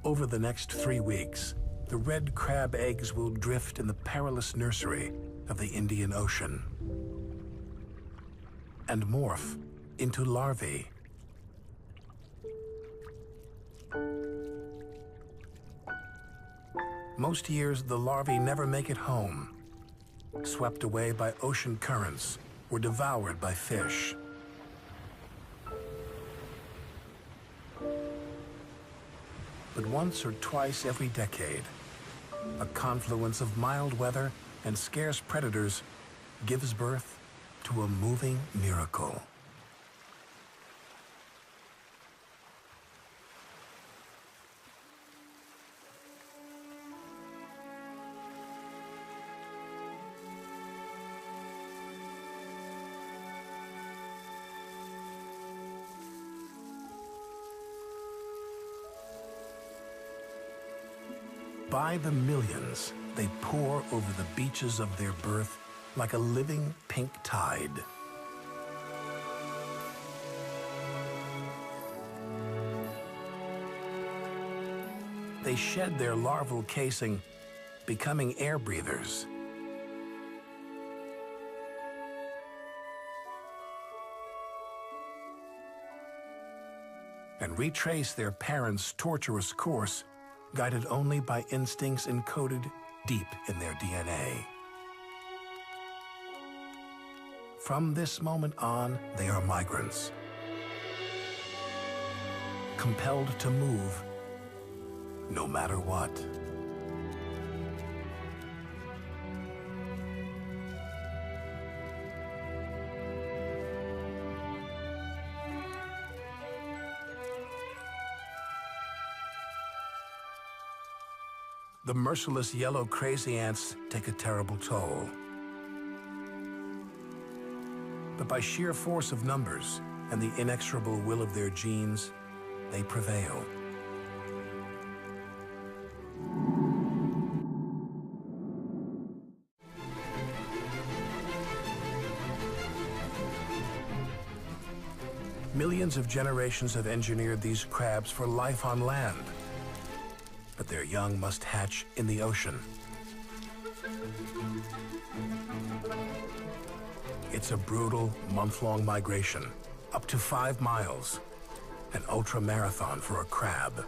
Over the next 3 weeks, the red crab eggs will drift in the perilous nursery of the Indian Ocean and morph into larvae. Most years, the larvae never make it home, swept away by ocean currents or devoured by fish. But once or twice every decade, a confluence of mild weather and scarce predators gives birth to a moving miracle. By the millions, they pour over the beaches of their birth like a living pink tide. They shed their larval casing, becoming air breathers. And retrace their parents' tortuous course, guided only by instincts encoded deep in their DNA. From this moment on, they are migrants, compelled to move no matter what. The merciless yellow crazy ants take a terrible toll. But by sheer force of numbers and the inexorable will of their genes, they prevail. Millions of generations have engineered these crabs for life on land, but their young must hatch in the ocean. It's a brutal, month-long migration, up to 5 miles, an ultra-marathon for a crab.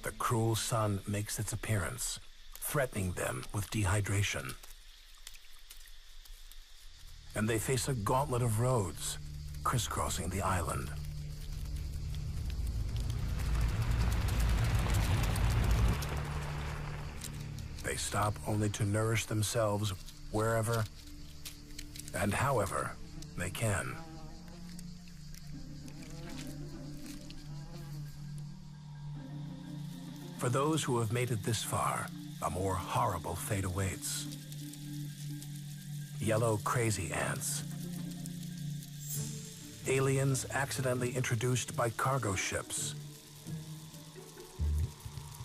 The cruel sun makes its appearance, threatening them with dehydration. And they face a gauntlet of roads, crisscrossing the island. They stop only to nourish themselves wherever and however they can. For those who have made it this far, a more horrible fate awaits. Yellow crazy ants. Aliens accidentally introduced by cargo ships.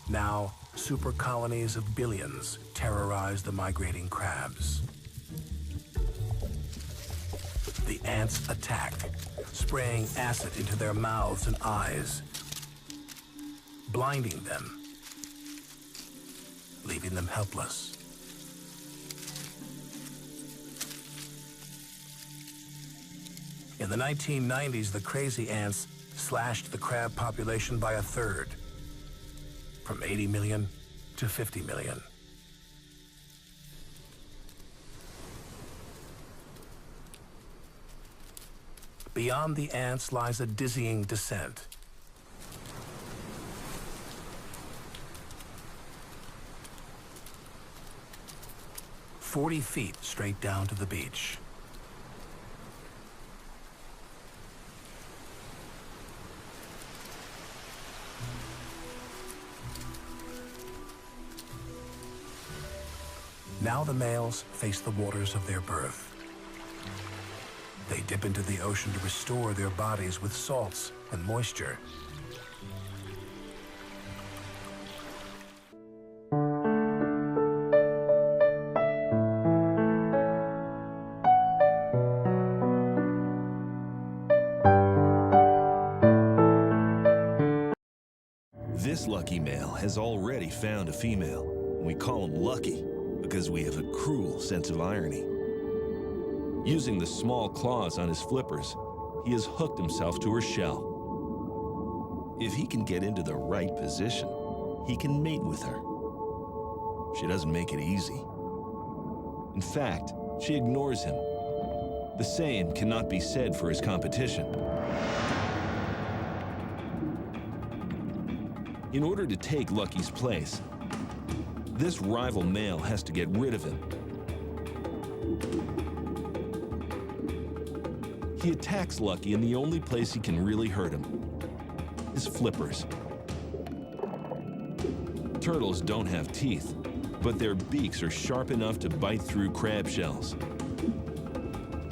Now, super colonies of billions terrorize the migrating crabs. The ants attack, spraying acid into their mouths and eyes, blinding them, leaving them helpless. In the 1990s, the crazy ants slashed the crab population by 1/3. From 80 million to 50 million. Beyond the ants lies a dizzying descent. "40 feet straight down to the beach." Now the males face the waters of their birth. They dip into the ocean to restore their bodies with salts and moisture. This lucky male has already found a female. We call him Lucky because we have a cruel sense of irony. Using the small claws on his flippers, he has hooked himself to her shell. If he can get into the right position, he can mate with her. She doesn't make it easy. In fact, she ignores him. The same cannot be said for his competition. In order to take Lucky's place, this rival male has to get rid of him. He attacks Lucky in the only place he can really hurt him, his flippers. Turtles don't have teeth, but their beaks are sharp enough to bite through crab shells.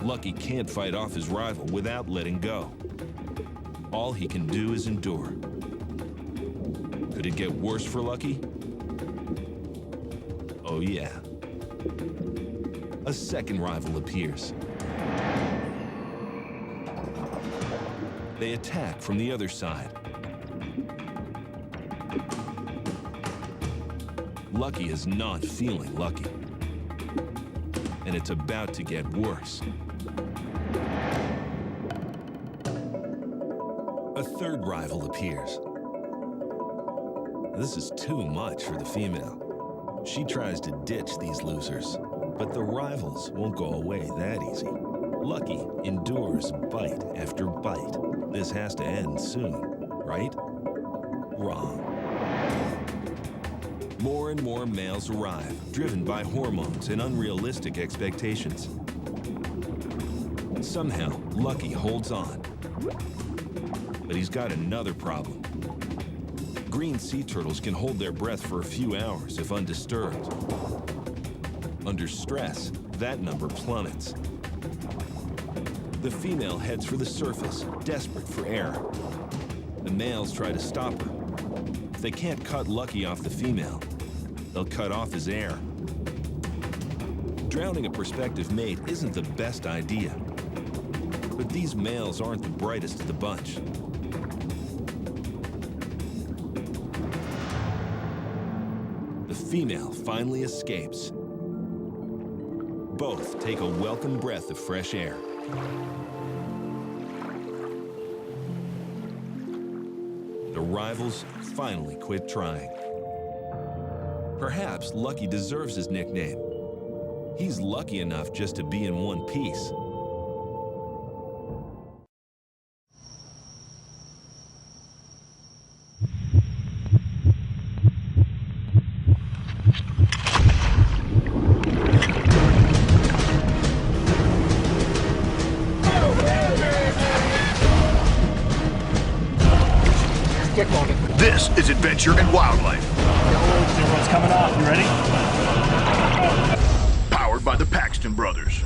Lucky can't fight off his rival without letting go. All he can do is endure. Could it get worse for Lucky? Oh yeah. A second rival appears. They attack from the other side. Lucky is not feeling lucky. And it's about to get worse. A third rival appears. This is too much for the female. She tries to ditch these losers, but the rivals won't go away that easy. Lucky endures bite after bite. This has to end soon, right? Wrong. More and more males arrive, driven by hormones and unrealistic expectations. Somehow, Lucky holds on. But he's got another problem. Green sea turtles can hold their breath for a few hours if undisturbed. Under stress, that number plummets. The female heads for the surface, desperate for air. The males try to stop her. If they can't cut Lucky off the female, they'll cut off his air. Drowning a prospective mate isn't the best idea. But these males aren't the brightest of the bunch. The female finally escapes. Both take a welcome breath of fresh air. The rivals finally quit trying. Perhaps Lucky deserves his nickname. He's lucky enough just to be in one piece. This is Adventure and Wildlife. Everyone's coming off. You ready? Powered by the Paxton Brothers.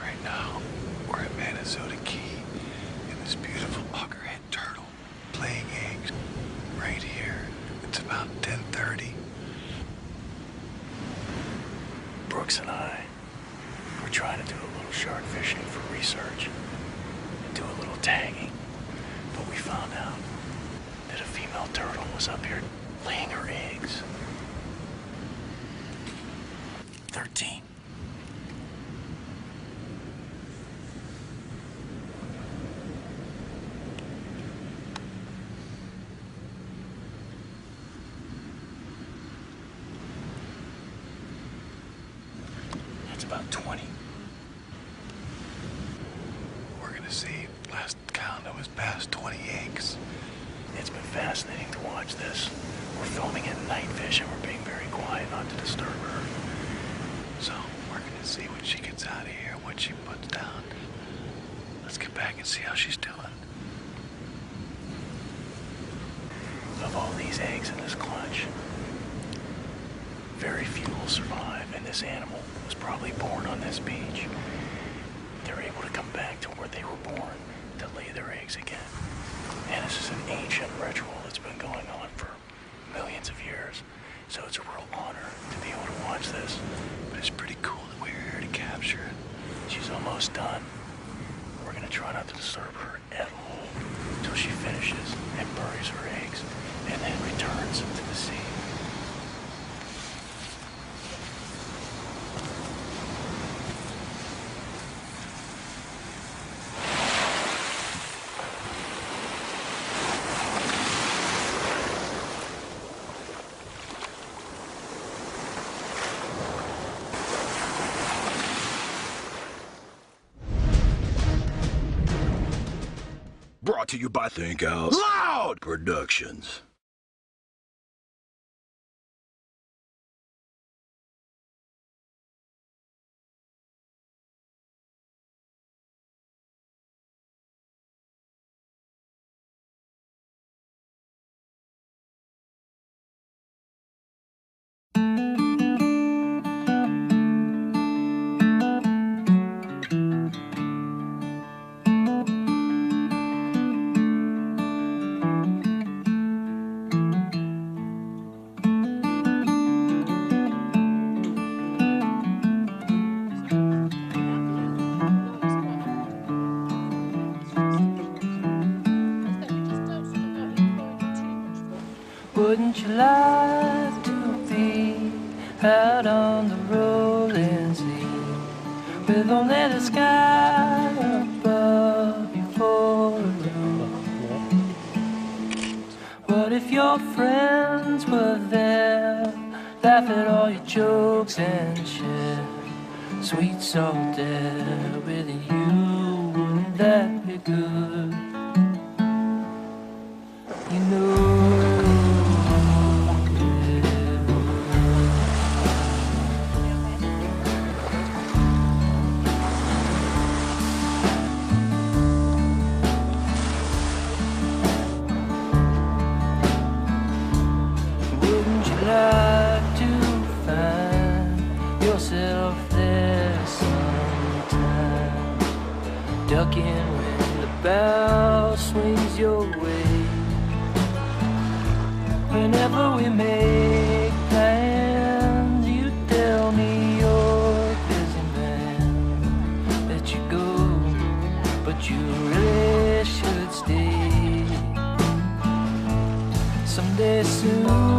Right now, we're at Minnesota Key in this beautiful buggerhead turtle laying eggs right here. It's about 10:30. Brooks and I were trying to do a little shark fishing for research and do a little tagging, but we found out that a female turtle was up here laying her eggs. 13. That's about 20. We're gonna see, last count, it was past 20 eggs. It's been fascinating to watch this. We're filming at night vision. We're being very quiet not to disturb her. So we're gonna see when she gets out of here, what she puts down. Let's get back and see how she's doing. Of all these eggs in this clutch, very few will survive, and this animal was probably born on this beach. They're able to come back to where they were born to lay their eggs again. And this is an ancient ritual that's been going almost done. We're gonna try not to disturb her at all until she finishes and buries her eggs and then returns to the sea. Brought to you by Think Out Loud Productions. Wouldn't you like to be out on the rolling sea with only the sky above you for a room? What if your friends were there, laugh at all your jokes and share sweet salt air with you? Wouldn't that be good? You know. Like to find yourself there sometime, ducking when the bow swings your way. Whenever we make plans, you tell me you're busy, man, that you go, but you really should stay someday soon.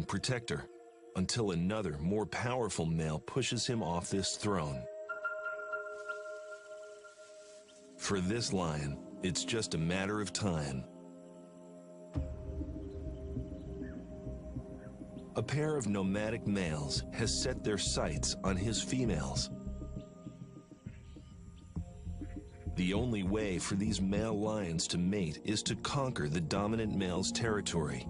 Protect her until another, more powerful male pushes him off this throne. For this lion, it's just a matter of time. A pair of nomadic males has set their sights on his females. The only way for these male lions to mate is to conquer the dominant male's territory.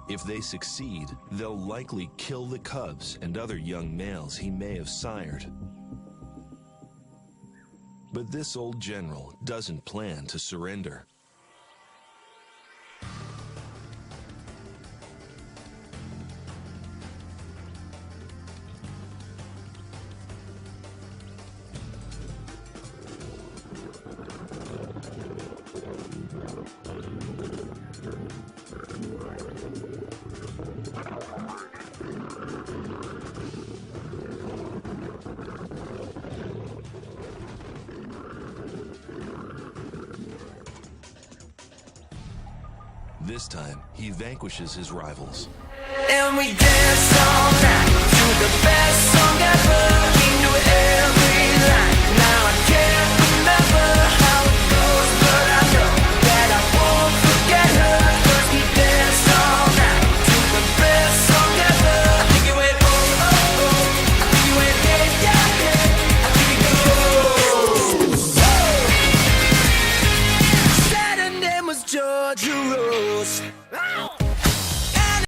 If they succeed, they'll likely kill the cubs and other young males he may have sired. But this old general doesn't plan to surrender. This time, he vanquishes his rivals. And we dance all night to the